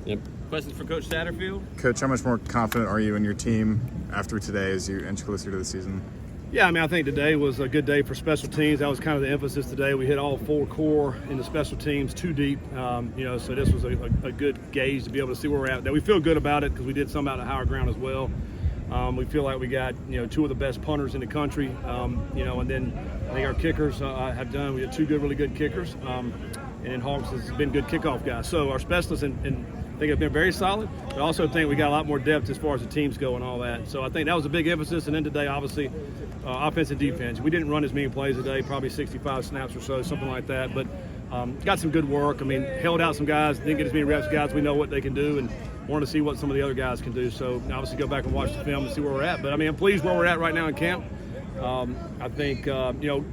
Yep. Questions for Coach Satterfield? Coach, how much more confident are you in your team after today as you inch closer to the season? Yeah, I mean, I think today was a good day for special teams. That was kind of the emphasis today. We hit all four core in the special teams, too deep. So this was a good gauge to be able to see where we're at. Now, we feel good about it because we did some out at higher ground as well. We feel like we got, two of the best punters in the country, and then I think our kickers have done. We had two really good kickers, and then Hawks has been good kickoff guys. So our specialists I think have been very solid, but I also think we got a lot more depth as far as the teams go and all that. So I think that was a big emphasis. And then today, obviously, offense and defense. We didn't run as many plays today, probably 65 snaps or so, something like that. But got some good work. I mean, held out some guys, didn't get as many reps. Guys, we know what they can do, and wanted to see what some of the other guys can do. So obviously, go back and watch the film and see where we're at. But I mean, I'm pleased where we're at right now in camp. I think,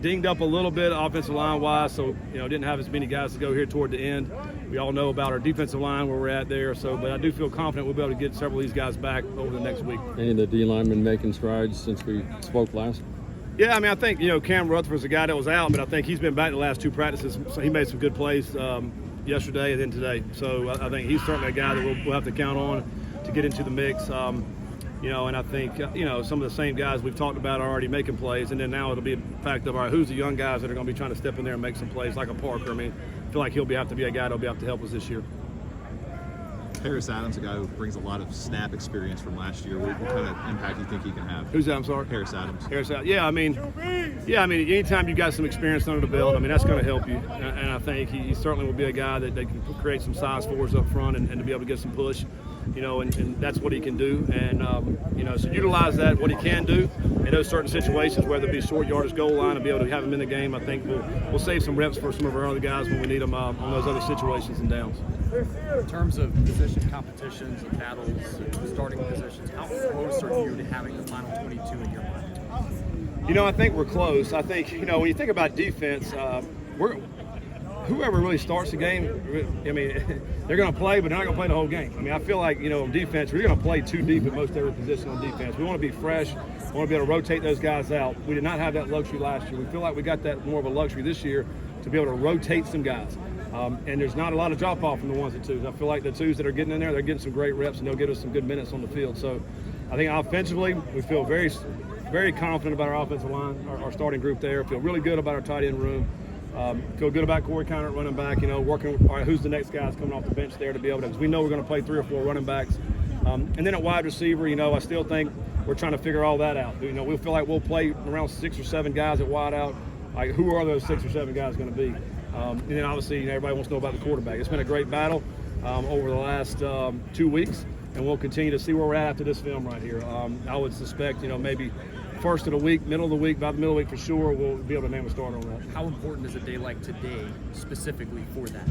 dinged up a little bit offensive line-wise, so, didn't have as many guys to go here toward the end. We all know about our defensive line, where we're at there. So, but I do feel confident we'll be able to get several of these guys back over the next week. Any of the D linemen making strides since we spoke last? Yeah, I mean, I think, Cam Rutherford's a guy that was out, but I think he's been back the last two practices. So he made some good plays yesterday and then today. So I think he's certainly a guy that we'll have to count on to get into the mix. And I think, some of the same guys we've talked about are already making plays. And then now it'll be a fact of, all right, who's the young guys that are going to be trying to step in there and make some plays, like a Parker. I mean, I feel like he'll have to be a guy that'll be able to help us this year. Harris Adams, a guy who brings a lot of snap experience from last year. What kind of impact do you think he can have? Who's that? I'm sorry? Harris Adams. Harris Adams. Yeah, I mean, anytime you've got some experience under the belt, I mean, that's going to help you. And I think he certainly will be a guy that they can create some size for us up front and to be able to get some push. And that's what he can do. And, so utilize that, what he can do in those certain situations, whether it be short yardage goal line, and be able to have him in the game. I think we'll save some reps for some of our other guys when we need them on those other situations and downs. In terms of position competitions and battles, starting positions, how close are you to having the final 22 in your mind? I think we're close. I think, when you think about defense, whoever really starts the game, I mean, they're going to play, but they're not going to play the whole game. I mean, I feel like, on defense, we're going to play too deep at most every position on defense. We want to be fresh. We want to be able to rotate those guys out. We did not have that luxury last year. We feel like we got that more of a luxury this year to be able to rotate some guys. And there's not a lot of drop-off from the ones and twos. I feel like the twos that are getting in there, they're getting some great reps, and they'll get us some good minutes on the field. So I think offensively, we feel very, very confident about our offensive line, our starting group there. Feel really good about our tight end room. Feel good about Corey Conner at running back, working, all right, who's the next guy that's coming off the bench there to be able to, because we know we're going to play 3 or 4 running backs. And then at wide receiver, I still think we're trying to figure all that out. We feel like we'll play around 6 or 7 guys at wide out. Like, who are those 6 or 7 guys going to be? And then obviously, everybody wants to know about the quarterback. It's been a great battle over the last 2 weeks, and we'll continue to see where we're at after this film right here. I would suspect, maybe first of the week, middle of the week, by the middle of the week for sure, we'll be able to name a starter on that. How important is a day like today specifically for that?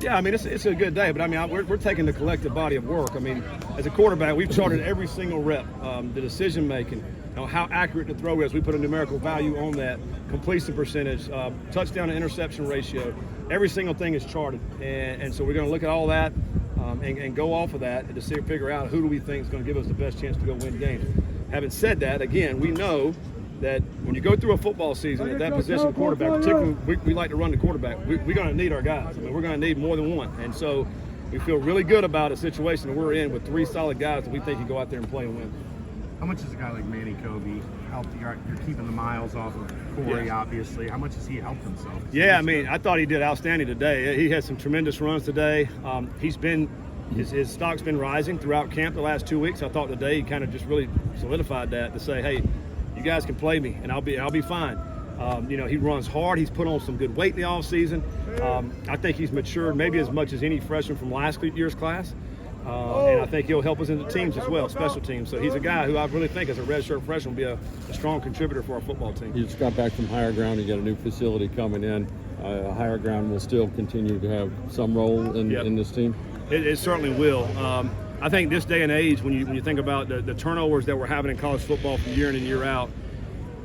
Yeah, I mean, it's a good day, but I mean, we're taking the collective body of work. I mean, as a quarterback, we've charted every single rep, the decision making, how accurate the throw is. We put a numerical value on that, completion percentage, touchdown to interception ratio. Every single thing is charted, and so we're going to look at all that and go off of that and to figure out who do we think is going to give us the best chance to go win games. Having said that, again, we know that when you go through a football season at that position quarterback, particularly we like to run the quarterback, we're going to need our guys. I mean, we're going to need more than one. And so we feel really good about a situation that we're in with 3 solid guys that we think can go out there and play and win. How much has a guy like Manny Kobe helped? You're keeping the miles off of Corey, obviously. How much has he helped himself? Yeah, I mean, I thought he did outstanding today. He had some tremendous runs today. His stock's been rising throughout camp the last 2 weeks. I thought today he kind of just really solidified that to say, hey, you guys can play me and I'll be fine. He runs hard. He's put on some good weight in the offseason. I think he's matured maybe as much as any freshman from last year's class. And I think he'll help us in the teams as well, special teams. So he's a guy who I really think as a redshirt freshman will be a strong contributor for our football team. You just got back from higher ground. You got a new facility coming in. Higher ground will still continue to have some role in this team. It certainly will. I think this day and age, when you think about the turnovers that we're having in college football from year in and year out,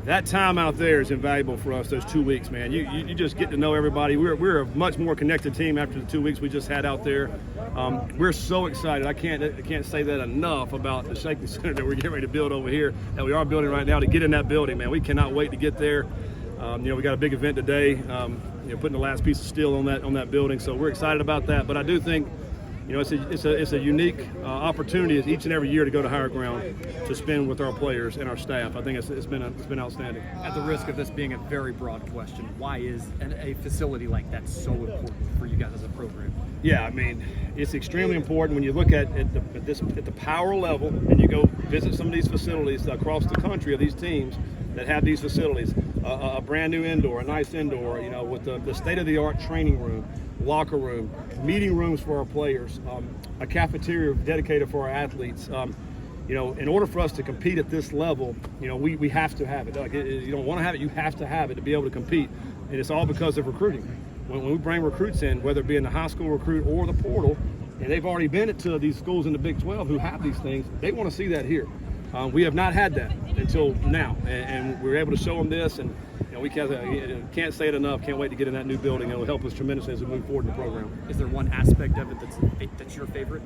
that time out there is invaluable for us, those 2 weeks, man. You just get to know everybody. We're a much more connected team after the 2 weeks we just had out there. We're so excited. I can't say that enough about the Shaking Center that we're getting ready to build over here, that we are building right now, to get in that building, man. We cannot wait to get there. We got a big event today, putting the last piece of steel on that building, so we're excited about that. But I do think it's a unique opportunity each and every year to go to Higher Ground to spend with our players and our staff. I think it's been outstanding. At the risk of this being a very broad question, why is a facility like that so important for you guys as a program? Yeah, I mean, it's extremely important when you look at the power level and you go visit some of these facilities across the country of these teams that have these facilities. A brand new indoor, a nice indoor, with the state-of-the-art training room, locker room, meeting rooms for our players, a cafeteria dedicated for our athletes. In order for us to compete at this level, we have to have it. Like, you don't want to have it, you have to have it to be able to compete. And it's all because of recruiting. When we bring recruits in, whether it be in the high school recruit or the portal, and they've already been to these schools in the Big 12 who have these things, they want to see that here. We have not had that until now, and we're able to show them this, and we can't say it enough. Can't wait to get in that new building. It will help us tremendously as we move forward in the program. Is there one aspect of it that's your favorite?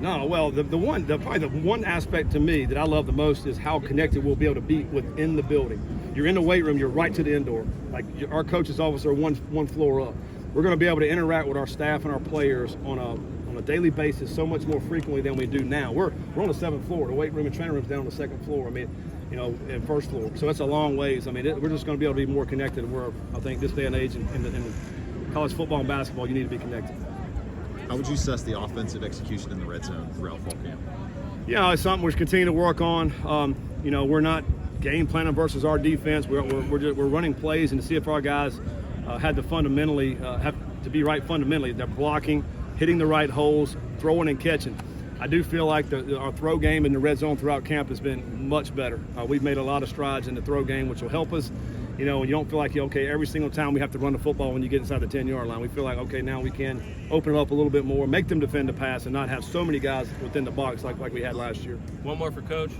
No, well, probably the one aspect to me that I love the most is how connected we'll be able to be within the building. You're in the weight room, you're right to the indoor. Like our coaches' office are one floor up. We're going to be able to interact with our staff and our players on a daily basis so much more frequently than we do now. We're on the 7th floor. The weight room and training room's down on the 2nd floor. I mean, and 1st floor. So it's a long ways. I mean, we're just going to be able to be more connected. Where I think this day and age in college football and basketball, you need to be connected. How would you assess the offensive execution in the red zone throughout fall camp? Yeah, it's something we're continuing to work on. We're not game planning versus our defense. We're running plays and to see if our guys have to be right fundamentally. They're blocking, hitting the right holes, throwing and catching. I do feel like our throw game in the red zone throughout camp has been much better. We've made a lot of strides in the throw game, which will help us. And you don't feel like, every single time we have to run the football when you get inside the 10-yard line. We feel like, now we can open it up a little bit more, make them defend the pass, and not have so many guys within the box like we had last year. One more for Coach.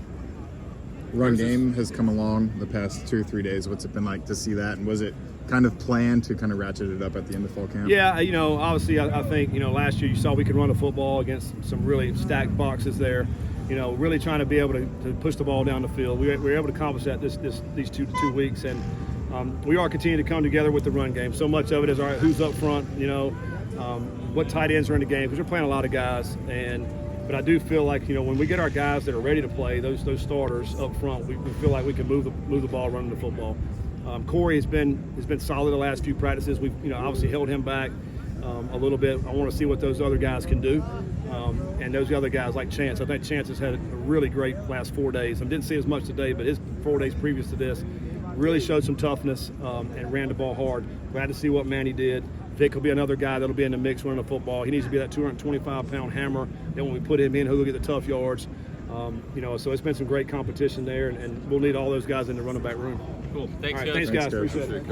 Run game has come along the past 2 or 3 days. What's it been like to see that? And was it kind of planned to kind of ratchet it up at the end of fall camp? Yeah, obviously I think, last year you saw we could run the football against some really stacked boxes there. Really trying to be able to push the ball down the field. We were able to accomplish that these two weeks, and we are continuing to come together with the run game. So much of it is, all right, who's up front, what tight ends are in the game, because we're playing a lot of guys. But I do feel like, when we get our guys that are ready to play, those starters up front, we feel like we can move the ball running the football. Corey has been solid the last few practices. We've obviously held him back a little bit. I want to see what those other guys can do. And those other guys like Chance. I think Chance has had a really great last 4 days. I didn't see as much today, but his 4 days previous to this really showed some toughness and ran the ball hard. Glad to see what Manny did. Vic will be another guy that'll be in the mix running the football. He needs to be that 225-pound hammer. Then when we put him in, he'll get the tough yards. So it's been some great competition there, and we'll need all those guys in the running back room. Cool. Thanks, All right, Coach. thanks guys. Coach. Appreciate it.